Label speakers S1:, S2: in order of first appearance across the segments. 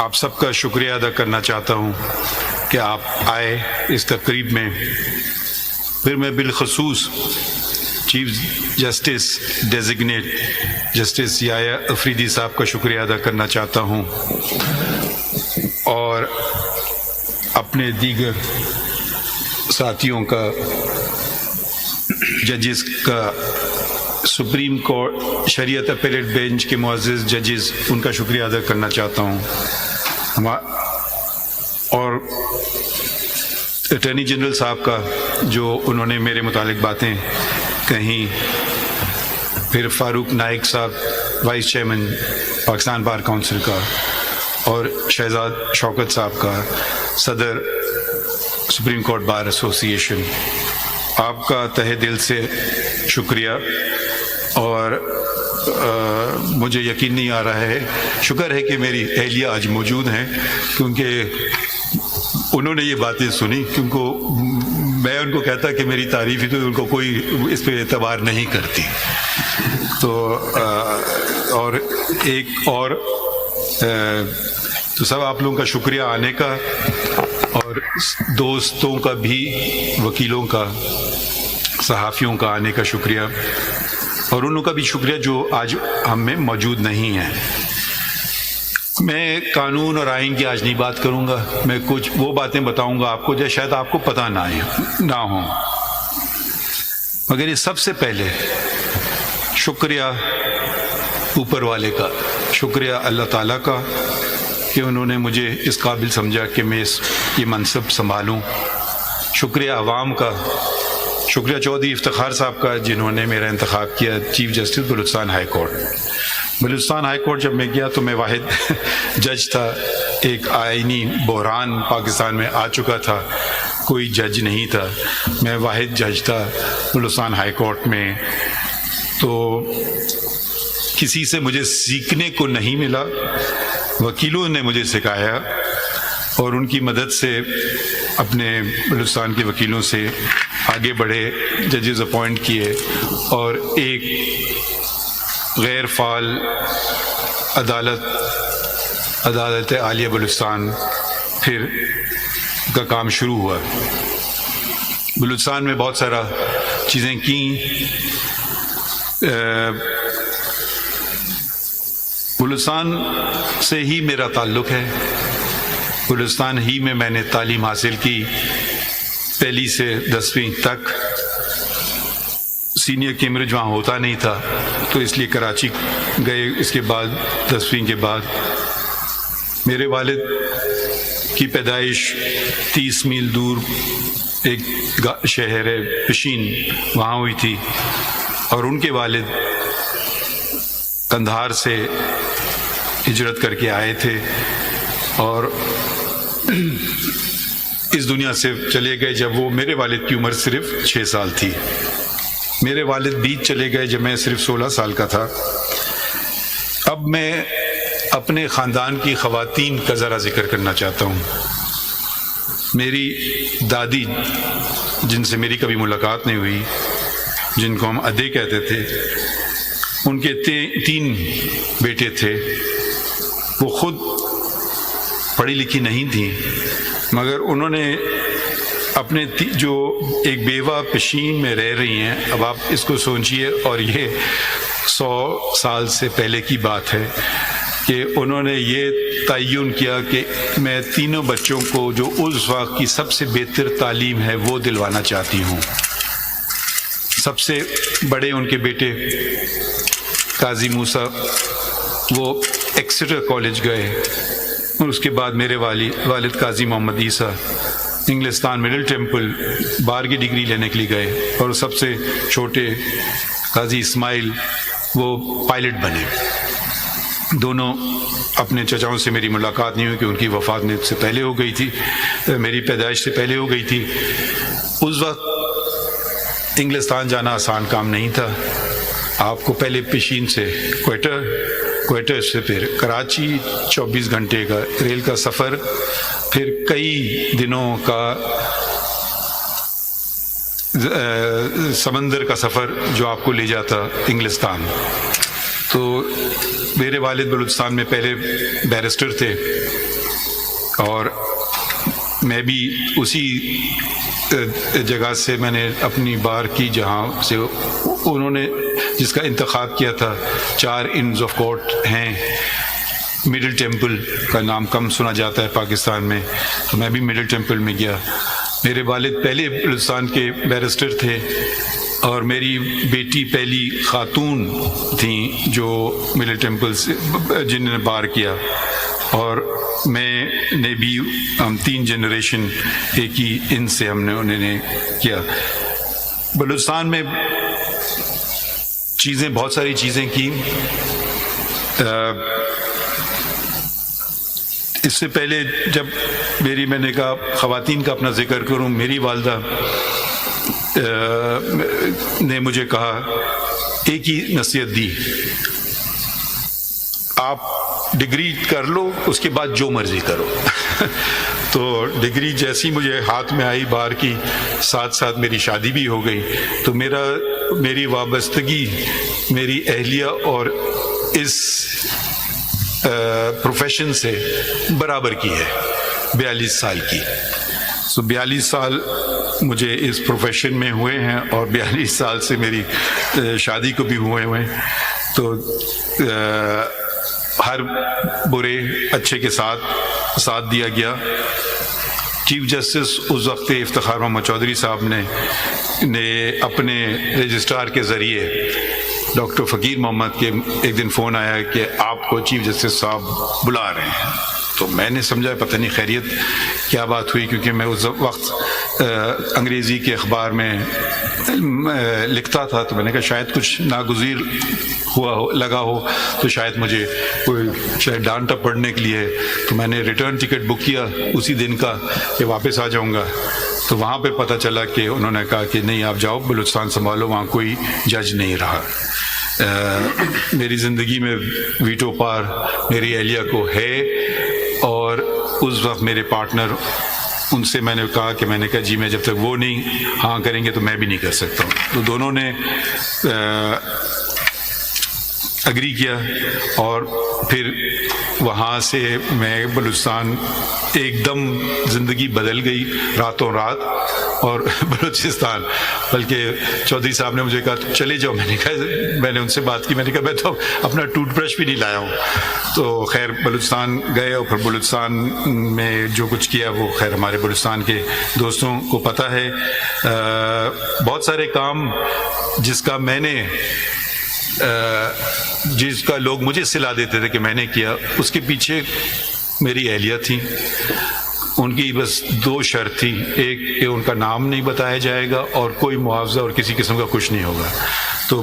S1: آپ سب کا شکریہ ادا کرنا چاہتا ہوں کہ آپ آئے اس تقریب میں. پھر میں بالخصوص چیف جسٹس ڈیزگنیٹ جسٹس یحییٰ افریدی صاحب کا شکریہ ادا کرنا چاہتا ہوں اور اپنے دیگر ساتھیوں کا، ججز کا، سپریم کورٹ شریعت اپیلیٹ بینچ کے معزز ججز، ان کا شکریہ ادا کرنا چاہتا ہوں، اور اٹارنی جنرل صاحب کا جو انہوں نے میرے متعلق باتیں کہیں، پھر فاروق نائک صاحب vice chairman Pakistan bar council کا، اور شہزاد شوکت صاحب کا صدر سپریم کورٹ بار ایسوسی ایشن. آپ کا تہہ دل سے شکریہ، اور مجھے یقین نہیں آ رہا ہے، شکر ہے کہ میری اہلیہ آج موجود ہیں، کیونکہ انہوں نے یہ باتیں سنی، کیونکہ میں ان کو کہتا کہ میری تعریف ہی تو ان کو کوئی اس پہ اعتبار نہیں کرتی. تو اور ایک اور تو سب آپ لوگوں کا شکریہ آنے کا، اور دوستوں کا بھی، وکیلوں کا، صحافیوں کا آنے کا شکریہ، اور ان لوگوں کا بھی شکریہ جو آج ہم میں موجود نہیں ہیں. میں قانون اور آئین کی آج نہیں بات کروں گا، میں کچھ وہ باتیں بتاؤں گا آپ کو جو شاید آپ کو پتہ نہ ہوں، مگر یہ سب سے پہلے شکریہ اوپر والے کا، شکریہ اللہ تعالیٰ کا کہ انہوں نے مجھے اس قابل سمجھا کہ میں یہ منصب سنبھالوں. شکریہ عوام کا، شکریہ چودھری افتخار صاحب کا جنہوں نے میرا انتخاب کیا chief justice Balochistan high court. Balochistan high court جب میں گیا تو میں واحد جج تھا، ایک آئینی بحران پاکستان میں آ چکا تھا، کوئی جج نہیں تھا، میں واحد جج تھا بلوچستان ہائی کورٹ میں. تو کسی سے مجھے سیکھنے کو نہیں ملا، وکیلوں نے مجھے سکھایا، اور ان کی مدد سے اپنے بلوچستان کے وکیلوں سے آگے بڑھے، ججز اپوائنٹ کیے، اور ایک غیر فعال عدالت عالیہ بلوچستان پھر کا کام شروع ہوا. بلوچستان میں بہت سارا چیزیں کیں. بلوچستان سے ہی میرا تعلق ہے، بلوچستان ہی میں نے تعلیم حاصل کی، پہلی سے 10ویں تک. سینئر کیمبرج وہاں ہوتا نہیں تھا تو اس لیے کراچی گئے. اس کے بعد 10ویں کے بعد میرے والد کی پیدائش 30 میل دور ایک شہر ہے پشین، وہاں ہوئی تھی، اور ان کے والد قندھار سے ہجرت کر کے آئے تھے اور اس دنیا سے چلے گئے جب وہ میرے والد کی عمر صرف 6 سال تھی. میرے والد بیچ چلے گئے جب میں صرف 16 سال کا تھا. اب میں اپنے خاندان کی خواتین کا ذرا ذکر کرنا چاہتا ہوں. میری دادی، جن سے میری کبھی ملاقات نہیں ہوئی، جن کو ہم ادے کہتے تھے، ان کے 3 بیٹے تھے. وہ خود پڑھی لکھی نہیں تھیں، مگر انہوں نے اپنے جو ایک بیوہ پشین میں رہ رہی ہیں، اب آپ اس کو سوچئے، اور یہ 100 سال سے پہلے کی بات ہے کہ انہوں نے یہ تعین کیا کہ میں تینوں بچوں کو جو اس وقت کی سب سے بہتر تعلیم ہے وہ دلوانا چاہتی ہوں. سب سے بڑے ان کے بیٹے قاضی موسیٰ، وہ ایکسیٹر کالج گئے، اور اس کے بعد میرے والد قاضی محمد عیسیٰ انگلستان مڈل ٹیمپل بار کی ڈگری لینے کے لیے گئے، اور سب سے چھوٹے قاضی اسماعیل وہ پائلٹ بنے. دونوں اپنے چچاؤں سے میری ملاقات نہیں ہوئی کہ ان کی وفات میں سے پہلے ہو گئی تھی، میری پیدائش سے پہلے ہو گئی تھی. اس وقت انگلستان جانا آسان کام نہیں تھا. آپ کو پہلے پشین سے کوئٹہ سے پھر کراچی 24 گھنٹے کا ریل کا سفر، پھر کئی دنوں کا سمندر کا سفر جو آپ کو لے جاتا انگلستان. تو میرے والد بلوچستان میں پہلے بیرسٹر تھے، اور میں بھی اسی جگہ سے میں نے اپنی بار کی جہاں سے انہوں نے جس کا انتخاب کیا تھا. 4 انڈز آف کورٹ ہیں. مڈل ٹیمپل کا نام کم سنا جاتا ہے پاکستان میں, تو میں بھی مڈل ٹیمپل میں گیا. میرے والد پہلے بلوچستان کے بیرسٹر تھے اور میری بیٹی پہلی خاتون تھیں جو مڈل ٹیمپل سے جنہوں نے بار کیا, اور میں نے بھی ہم 3 جنریشن ایک ہی ان سے ہم نے انہوں نے کیا. بلوچستان میں چیزیں بہت ساری چیزیں کی. اس سے پہلے جب میں نے کہا خواتین کا اپنا ذکر کروں, میری والدہ نے مجھے کہا ایک ہی نصیحت دی, آپ ڈگری کر لو اس کے بعد جو مرضی کرو. تو ڈگری جیسی مجھے ہاتھ میں آئی بار کی, ساتھ ساتھ میری شادی بھی ہو گئی. تو میری وابستگی میری اہلیہ اور اس پروفیشن سے برابر کی ہے, 42 سال کی. 42 سال مجھے اس پروفیشن میں ہوئے ہیں اور 42 سال سے میری شادی کو بھی ہوئے ہیں. تو ہر برے اچھے کے ساتھ دیا گیا. چیف جسٹس اس وقت افتخار محمد چودھری صاحب نے اپنے رجسٹرار کے ذریعے ڈاکٹر فقیر محمد کے ایک دن فون آیا کہ آپ کو چیف جسٹس صاحب بلا رہے ہیں. تو میں نے سمجھا پتہ نہیں خیریت کیا بات ہوئی, کیونکہ میں اس وقت انگریزی کے اخبار میں لکھتا تھا. تو میں نے کہا شاید کچھ ناگزیر لگا ہو تو شاید مجھے کوئی ڈانٹا پڑھنے کے لیے. تو میں نے ریٹرن ٹکٹ بک کیا اسی دن کا کہ واپس آ جاؤں گا. تو وہاں پہ پتہ چلا کہ انہوں نے کہا کہ نہیں آپ جاؤ بلوچستان سنبھالو, وہاں کوئی جج نہیں رہا. میری زندگی میں ویٹو پار میری اہلیہ کو ہے, اور اس وقت میرے پارٹنر ان سے میں نے کہا جی میں جب تک وہ نہیں ہاں کریں گے تو میں بھی نہیں کر سکتا ہوں. تو دونوں نے اگری کیا, اور پھر وہاں سے میں بلوچستان ایک دم زندگی بدل گئی راتوں رات. اور بلوچستان بلکہ چودھری صاحب نے مجھے کہا چلے جاؤ. میں نے ان سے بات کی, میں نے کہا میں تو اپنا ٹوتھ برش بھی نہیں لایا ہوں. تو خیر بلوچستان گئے, اور پھر بلوچستان میں جو کچھ کیا وہ خیر ہمارے بلوچستان کے دوستوں کو پتہ ہے. بہت سارے کام جس کا لوگ مجھے صلاح دیتے تھے کہ میں نے کیا, اس کے پیچھے میری اہلیہ تھی. ان کی بس 2 شرط تھی, ایک کہ ان کا نام نہیں بتایا جائے گا اور کوئی معاوضہ اور کسی قسم کا کچھ نہیں ہوگا. تو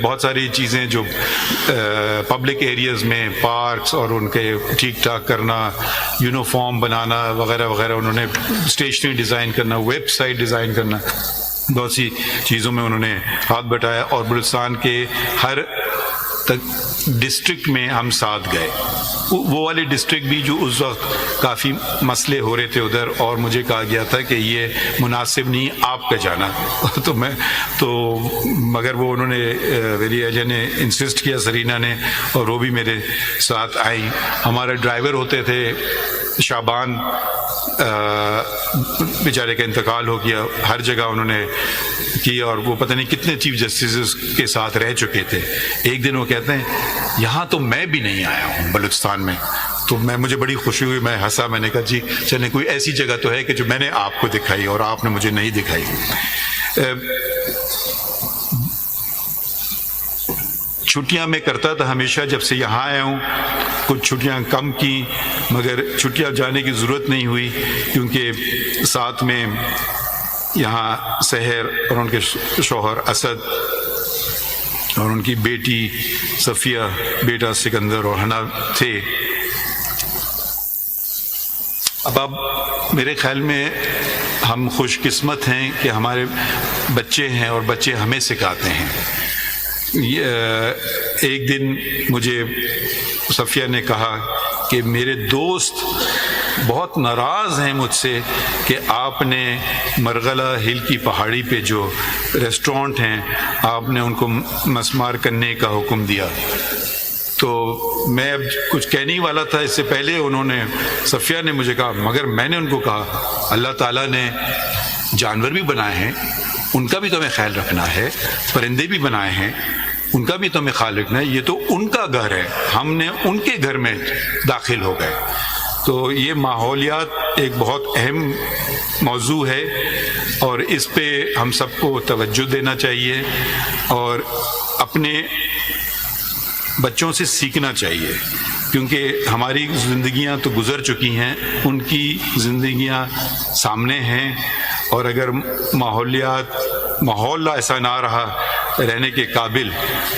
S1: بہت ساری چیزیں جو پبلک ایریاز میں پارکس اور ان کے ٹھیک ٹھاک کرنا, یونیفارم بنانا وغیرہ وغیرہ, انہوں نے اسٹیشنری ڈیزائن کرنا, ویب سائٹ ڈیزائن کرنا, بہت سی چیزوں میں انہوں نے ہاتھ بٹایا. اور بلوچستان کے ہر ڈسٹرکٹ میں ہم ساتھ گئے, وہ والے ڈسٹرکٹ بھی جو اس وقت کافی مسئلے ہو رہے تھے ادھر, اور مجھے کہا گیا تھا کہ یہ مناسب نہیں آپ کا جانا. مگر وہ انہوں نے میری اہلیہ نے انسسٹ کیا, سرینا نے, اور وہ بھی میرے ساتھ آئیں. ہمارے ڈرائیور ہوتے تھے شعبان, بیچارے کا انتقال ہو گیا. ہر جگہ انہوں نے کیا, اور وہ پتہ نہیں کتنے چیف جسٹسز کے ساتھ رہ چکے تھے. ایک دن وہ کہتے ہیں یہاں تو میں بھی نہیں آیا ہوں بلوچستان میں. تو مجھے بڑی خوشی ہوئی, میں ہنسا, میں نے کہا جی چلیں کوئی ایسی جگہ تو ہے کہ جو میں نے آپ کو دکھائی اور آپ نے مجھے نہیں دکھائی. چھٹیاں میں کرتا تھا ہمیشہ جب سے یہاں آیا ہوں, کچھ چھٹیاں کم کی, مگر چھٹیاں جانے کی ضرورت نہیں ہوئی کیونکہ ساتھ میں یہاں سحر اور ان کے شوہر اسد اور ان کی بیٹی صفیہ, بیٹا سکندر اور حنا تھے. اب میرے خیال میں ہم خوش قسمت ہیں کہ ہمارے بچے ہیں اور بچے ہمیں سکھاتے ہیں. ایک دن مجھے صفیہ نے کہا کہ میرے دوست بہت ناراض ہیں مجھ سے کہ آپ نے مرغلہ ہل کی پہاڑی پہ جو ریسٹورانٹ ہیں آپ نے ان کو مسمار کرنے کا حکم دیا. تو میں اب کچھ کہنے والا تھا، اس سے پہلے انہوں نے، صفیہ نے مجھے کہا، مگر میں نے ان کو کہا اللہ تعالیٰ نے جانور بھی بنائے ہیں، ان کا بھی تو ہمیں خیال رکھنا ہے، پرندے بھی بنائے ہیں، ان کا بھی تو ہمیں خیال رکھنا ہے، یہ تو ان کا گھر ہے، ہم نے ان کے گھر میں داخل ہو گئے۔ تو یہ ماحولیات ایک بہت اہم موضوع ہے اور اس پہ ہم سب کو توجہ دینا چاہیے اور اپنے بچوں سے سیکھنا چاہیے، کیونکہ ہماری زندگیاں تو گزر چکی ہیں، ان کی زندگیاں سامنے ہیں، اور اگر ماحول ایسا نہ رہا رہنے کے قابل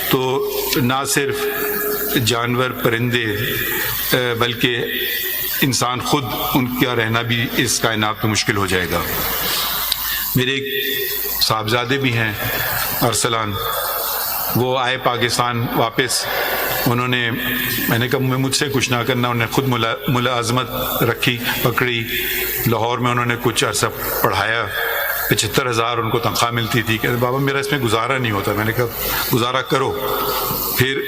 S1: تو نہ صرف جانور پرندے بلکہ انسان خود، ان کا رہنا بھی اس کائنات میں مشکل ہو جائے گا۔ میرے ایک صاحبزادے بھی ہیں ارسلان، وہ آئے پاکستان واپس، انہوں نے، میں نے کہا مجھ سے کچھ نہ کرنا، انہوں نے خود ملازمت رکھی، پکڑی، لاہور میں انہوں نے کچھ عرصہ پڑھایا، 75,000 ان کو تنخواہ ملتی تھی، کہ بابا میرا اس میں گزارا نہیں ہوتا، میں نے کہا گزارا کرو۔ پھر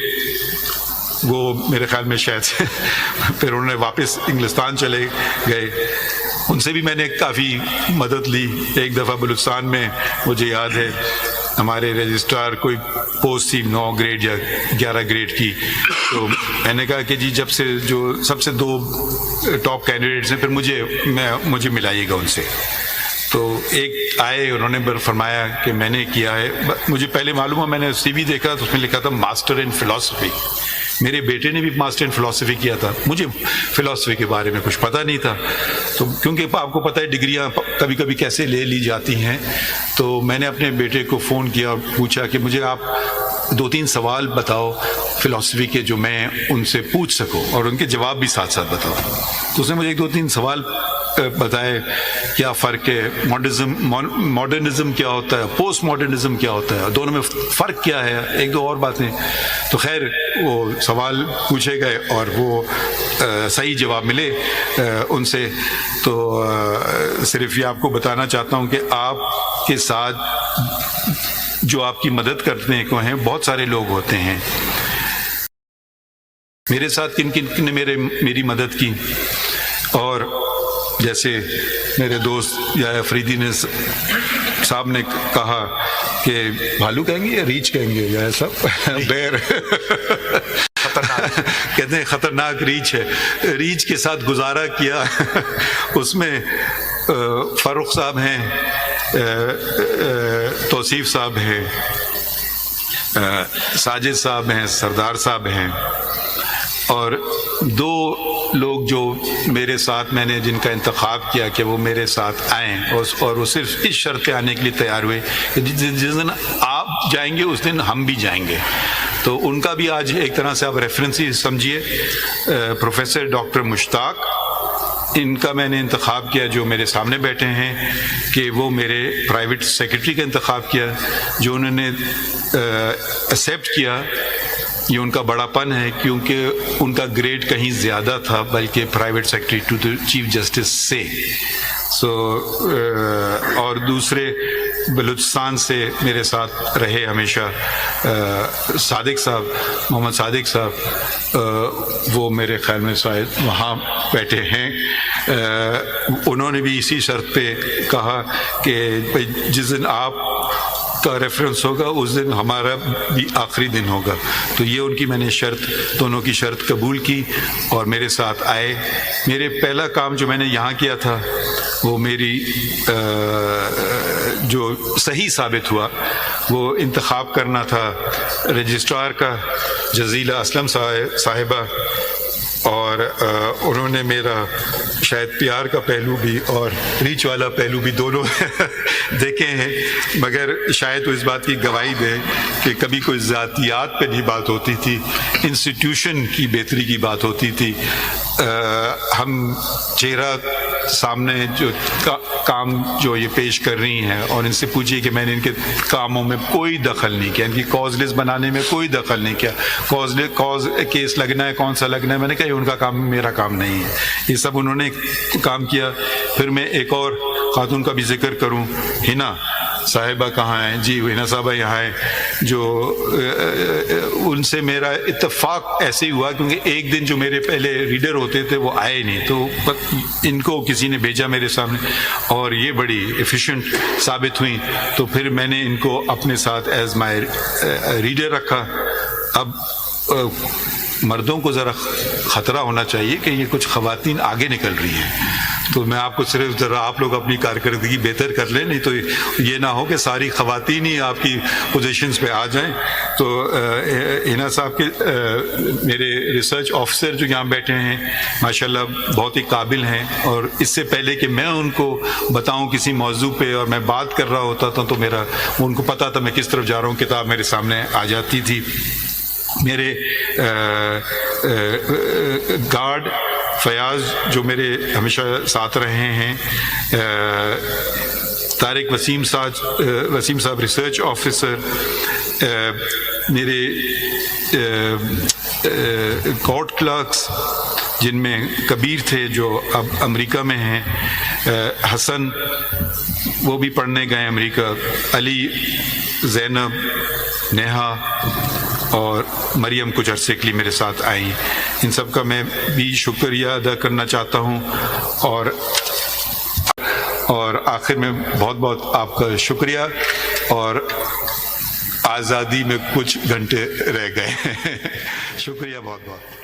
S1: وہ میرے خیال میں شاید سے پھر انہوں نے واپس انگلستان چلے گئے، ان سے بھی میں نے کافی مدد لی۔ ایک دفعہ بلوچستان میں مجھے یاد ہے ہمارے رجسٹرار کوئی پوسٹ تھی 9 گریڈ یا 11 گریڈ کی، تو میں نے کہا کہ جی جب سے جو سب سے 2 ٹاپ کینڈیڈیٹس ہیں پھر مجھے ملائیے گا ان سے۔ تو ایک آئے، انہوں نے فرمایا کہ میں نے کیا ہے، مجھے پہلے معلوم ہوا، میں نے سی وی دیکھا تو اس میں لکھا تھا ماسٹر ان فلاسفی، میرے بیٹے نے بھی ماسٹر ان فلاسفی کیا تھا، مجھے فلاسفی کے بارے میں کچھ پتہ نہیں تھا، تو کیونکہ آپ کو پتہ ہے ڈگریاں کبھی کبھی کیسے لے لی جاتی ہیں، تو میں نے اپنے بیٹے کو فون کیا اور پوچھا کہ مجھے آپ 2-3 سوال بتاؤ فلاسفی کے جو میں ان سے پوچھ سکوں اور ان کے جواب بھی ساتھ ساتھ بتاؤ۔ تو اس نے مجھے 2-3 سوال بتائے، کیا فرق ہے، ماڈرنزم کیا ہوتا ہے، پوسٹ ماڈرنزم کیا ہوتا ہے، دونوں میں فرق کیا ہے، 1-2 اور باتیں۔ تو خیر وہ سوال پوچھے گئے اور وہ صحیح جواب ملے ان سے۔ تو صرف یہ آپ کو بتانا چاہتا ہوں کہ آپ کے ساتھ جو آپ کی مدد کرنے کو ہیں بہت سارے لوگ ہوتے ہیں۔ میرے ساتھ کن کن نے میری مدد کی، اور جیسے میرے دوست یا افریدی نے صاحب نے کہا کہ بھالو کہیں گے یا ریچھ کہیں گے یا ایسا بیر کہتے ہیں خطرناک ریچھ ہے، ریچھ کے ساتھ گزارا کیا۔ اس میں فاروق صاحب ہیں، توصیف صاحب ہیں، ساجد صاحب ہیں، سردار صاحب ہیں، اور 2 لوگ جو میرے ساتھ، میں نے جن کا انتخاب کیا کہ وہ میرے ساتھ آئیں، اور وہ صرف اس شرط پہ آنے کے لیے تیار ہوئے کہ جس دن آپ جائیں گے اس دن ہم بھی جائیں گے۔ تو ان کا بھی آج ایک طرح سے آپ ریفرنس ہی سمجھیے، پروفیسر ڈاکٹر مشتاق، ان کا میں نے انتخاب کیا، جو میرے سامنے بیٹھے ہیں، کہ وہ میرے پرائیویٹ سیکرٹری کا انتخاب کیا، جو انہوں نے ایکسیپٹ کیا۔ یہ ان کا بڑا پن ہے، کیونکہ ان کا گریڈ کہیں زیادہ تھا بلکہ private secretary to the chief justice سے۔ اور دوسرے بلوچستان سے میرے ساتھ رہے ہمیشہ صادق صاحب، محمد صادق صاحب، وہ میرے خیال میں شاید وہاں بیٹھے ہیں۔ انہوں نے بھی اسی شرط پہ کہا کہ جس دن آپ کا ریفرنس ہوگا اس دن ہمارا بھی آخری دن ہوگا۔ تو یہ ان کی میں نے شرط، دونوں کی شرط قبول کی اور میرے ساتھ آئے۔ میرے پہلا کام جو میں نے یہاں کیا تھا وہ میری جو صحیح ثابت ہوا وہ انتخاب کرنا تھا رجسٹرار کا، جزیلہ اسلم صاحبہ، اور انہوں نے میرا شاید پیار کا پہلو بھی اور ریچ والا پہلو بھی دونوں دیکھے ہیں، مگر شاید وہ اس بات کی گواہی دے کہ کبھی کوئی ذاتیات پہ نہیں بات ہوتی تھی، انسٹیٹیوشن کی بہتری کی بات ہوتی تھی۔ ہم چہرہ سامنے جو کام جو یہ پیش کر رہی ہیں اور ان سے پوچھیے کہ میں نے ان کے کاموں میں کوئی دخل نہیں کیا، ان کی کاز لسٹ بنانے میں کوئی دخل نہیں کیا، کاز کیس لگنا ہے کون سا لگنا ہے، میں نے کہا ان کا کام میرا کام نہیں ہے، یہ سب انہوں نے کام کیا۔ پھر میں ایک اور خاتون کا بھی ذکر کروں، ہنا صاحبہ کہاں ہیں؟ جی وینا صاحبہ یہاں ہیں. جو ان سے میرا اتفاق ایسے ہی ہوا کیونکہ ایک دن جو میرے پہلے ریڈر ہوتے تھے وہ آئے نہیں، تو ان کو کسی نے بھیجا میرے سامنے اور یہ بڑی ایفیشینٹ ثابت ہوئیں، تو پھر میں نے ان کو اپنے ساتھ ایز مائی ریڈر رکھا. اب مردوں کو ذرا خطرہ ہونا چاہیے کہ یہ کچھ خواتین آگے نکل رہی ہیں، تو میں آپ کو صرف ذرا آپ لوگ اپنی کارکردگی بہتر کر لیں، نہیں تو یہ نہ ہو کہ ساری خواتین ہی آپ کی پوزیشنز پہ آ جائیں. تو ہینا صاحب کے میرے ریسرچ آفیسر جو یہاں بیٹھے ہیں ماشاءاللہ بہت ہی قابل ہیں، اور اس سے پہلے کہ میں ان کو بتاؤں کسی موضوع پہ اور میں بات کر رہا ہوتا تھا تو ان کو پتہ تھا میں کس طرف جا رہا ہوں، کتاب میرے سامنے آ جاتی تھی. میرے گارڈ فیاض جو میرے ہمیشہ ساتھ رہے ہیں، طارق وسیم صاحب ریسرچ آفیسر، میرے کورٹ کلرکس جن میں کبیر تھے جو اب امریکہ میں ہیں، حسن وہ بھی پڑھنے گئے امریکہ، علی، زینب، نیہا اور مریم کچھ عرصے کے لیے میرے ساتھ آئیں. ان سب کا میں بھی شکریہ ادا کرنا چاہتا ہوں. اور آخر میں بہت بہت آپ کا شکریہ، اور آزادی میں کچھ گھنٹے رہ گئے. شکریہ بہت بہت.